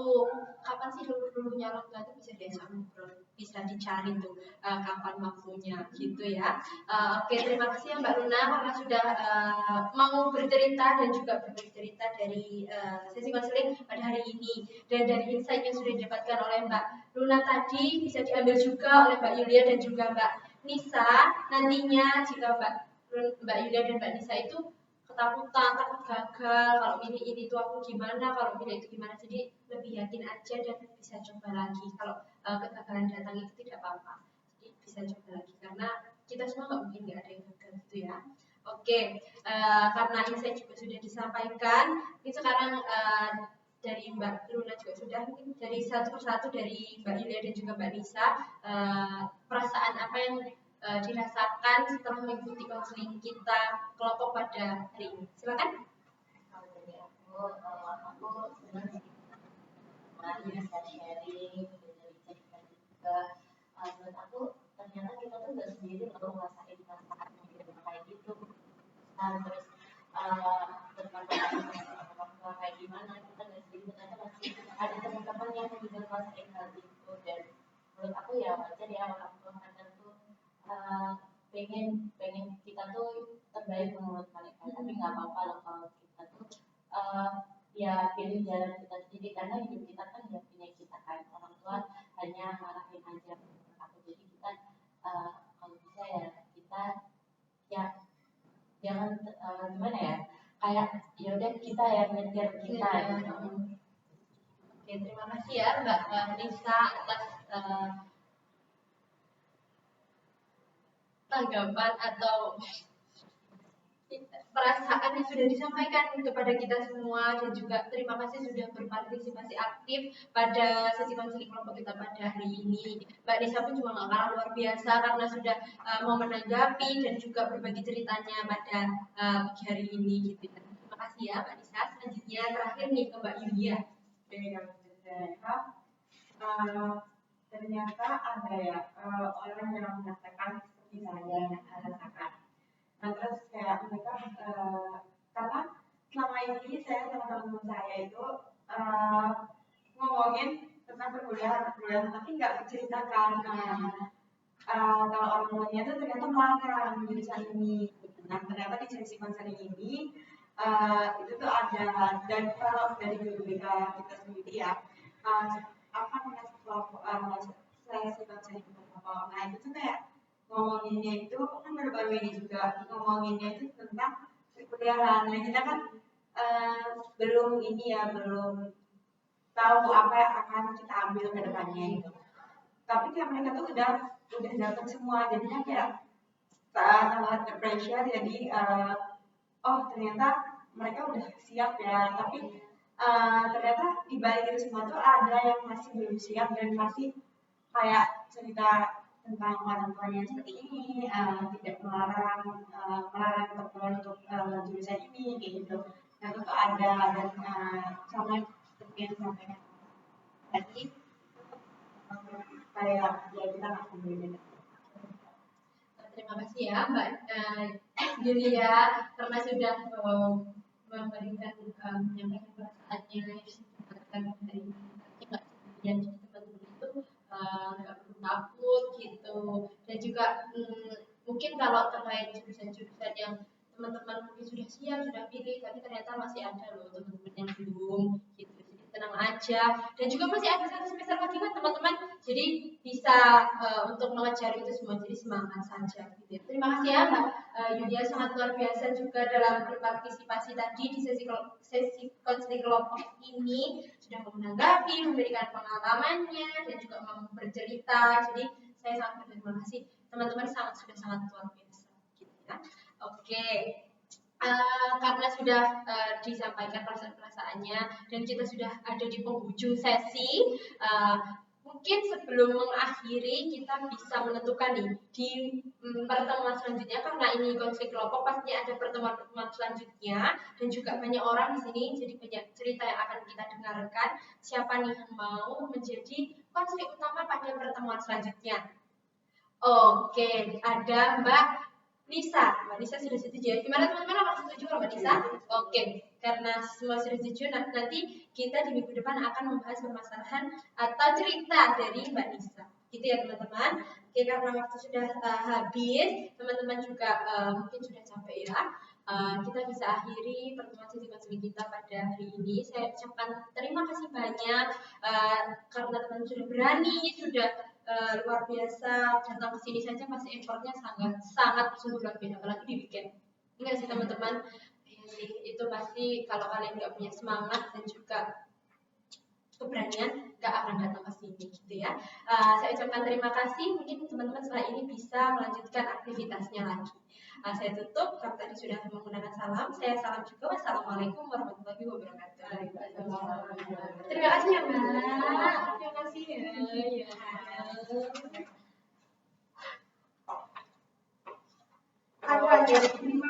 kapan sih dulu-dulunya orang tua itu bisa diajak ngobrol, bisa dicari tuh kapan waktunya gitu ya. Oke, terima kasih ya Mbak Luna karena sudah mau bercerita dan juga berbagi cerita dari sesi konseling pada hari ini, dan dari insight yang sudah didapatkan oleh Mbak Luna tadi bisa diambil juga oleh Mbak Yulia dan juga Mbak Nisa. Nantinya jika Mbak Yulia dan Mbak Nisa itu ketakutan, takut gagal, kalau ini tuh aku gimana, kalau pilih itu gimana. Jadi lebih yakin aja dan bisa coba lagi. Kalau kegagalan datang itu tidak apa-apa, jadi bisa coba lagi karena kita semua nggak mungkin nggak ada yang gagal gitu ya. Oke, karena insight juga sudah disampaikan, ini sekarang dari Mbak Luna juga sudah, mungkin dari satu persatu dari Mbak Yulia dan juga Mbak Nisa, perasaan apa yang dirasakan setelah mengikuti konseling kita kelompok pada hari ini. Silakan. Kalau dari aku senang sih bisa sharing, bisa cerita juga. Menurut aku ternyata kita tuh nggak sendiri loh ngerasain perasaan yang kayak gitu. Terus berpengalaman kayak gimana kita nggak sendiri, ternyata masih ada teman-teman yang juga ngerasain hal itu. Dan menurut aku ya wajar ya orang tua kadang tuh pengen kita tuh terbaik menurut mereka, tapi nggak apa-apa loh kalau kita tuh ya pilih jalan kita sendiri, karena hidup kita kan ya punya kita kan, orang tua hanya ngarahin aja aku. Jadi kita kalau bisa ya kita ya jangan gimana ya, kayak yaudah kita yang nyetir kita gitu. Oke, terima kasih ya Mbak Nisa atas tanggapan atau perasaan yang sudah disampaikan kepada kita semua, dan juga terima kasih sudah berpartisipasi aktif pada sesi konseling kelompok kita pada hari ini. Mbak Nisa pun juga nggak kalah luar biasa karena sudah mau menanggapi dan juga berbagi ceritanya pada pagi hari ini gitu. Terima kasih ya Mbak Nisa. Selanjutnya terakhir nih ke Mbak Yulia. Ternyata ada ya orang yang mengatakan seperti saya yang rasakan. Nah terus kayak mereka karena selama ini saya sama teman-teman saya itu ngomongin tentang perkuliahan, tapi nggak menceritakan kalau orang tuanya itu ternyata melarang jurusan ini. Nah ternyata di sesi konseling ini itu tuh ada, dan kalau dari guru BK kita sendiri ya apa namanya sesi konseling kelompok. Nah itu tuh kayak ngomonginnya itu kan baru-baru ini juga ngomonginnya itu tentang perkuliahan. Nah kita kan belum ini ya, belum tahu apa yang akan kita ambil ke depannya itu. Tapi kayak mereka tuh udah dapat semua, jadinya kayak sangat pressure. Jadi oh ternyata mereka udah siap ya, tapi ternyata di balik itu semua tuh ada yang masih belum siap dan masih kayak cerita tentang orang tuanya seperti ini, tidak melarang teman untuk jurusan ini kayak gitu. Nah itu tuh ada, dan sama seperti yang disampaikan tadi kayak ya kita nggak sendiri. Terima kasih ya Mbak Julia karena sudah memberikan menyampaikan perasaannya yang hari ini nggak sendirian, jadi teman-teman itu nggak perlu takut gitu. Dan juga mungkin kalau terkait jurusan-jurusan yang teman-teman mungkin sudah siap, sudah pilih, tapi ternyata masih ada loh teman-teman yang belum gitu. Jadi tenang aja, dan juga masih ada satu semester lagi kan teman-teman, jadi bisa untuk mengejar itu semua, jadi semangat saja gitu ya. Terima kasih ya Mbak Yulia, sangat luar biasa juga dalam berpartisipasi tadi di sesi konseling kelompok ini, sudah menanggapi, memberikan pengalamannya dan juga mau bercerita. Jadi saya sangat berterima kasih, teman-teman sudah sangat luar biasa gitu ya. Oke. Karena sudah disampaikan perasaan-perasaannya dan kita sudah ada di penghujung sesi, mungkin sebelum mengakhiri kita bisa menentukan nih di pertemuan selanjutnya, karena ini konseling kelompok pasti ada pertemuan selanjutnya dan juga banyak orang di sini, jadi banyak cerita yang akan kita dengarkan. Siapa nih yang mau menjadi konseling utama pada pertemuan selanjutnya? Oke, ada Mbak Nisa. Mbak Nisa sudah setuju ya? Gimana teman-teman, apakah setuju Mbak Nisa? Oke, karena semua sudah setuju, nanti kita di minggu depan akan membahas permasalahan atau cerita dari Mbak Nisa. Gitu ya teman-teman. Oke, karena waktu sudah habis, teman-teman juga mungkin sudah capek ya. Kita bisa akhiri pertemuan sesi konseling kita pada hari ini. Saya ucapkan terima kasih banyak karena teman-teman sudah berani, sudah luar biasa datang ke sini saja, masih effortnya sangat sungguh luar biasa, apalagi di weekend. Enggak sih teman-teman, sih, itu pasti kalau kalian nggak punya semangat dan juga keberanian nggak akan datang ke sini gitu ya. Saya ucapkan terima kasih. Mungkin teman-teman setelah ini bisa melanjutkan aktivitasnya lagi. Saya tutup. Kalau tadi sudah menggunakan salam, saya salam juga. Wassalamualaikum warahmatullahi wabarakatuh. Terima kasih ya Mbak. Terima kasih ya. Ada. Terima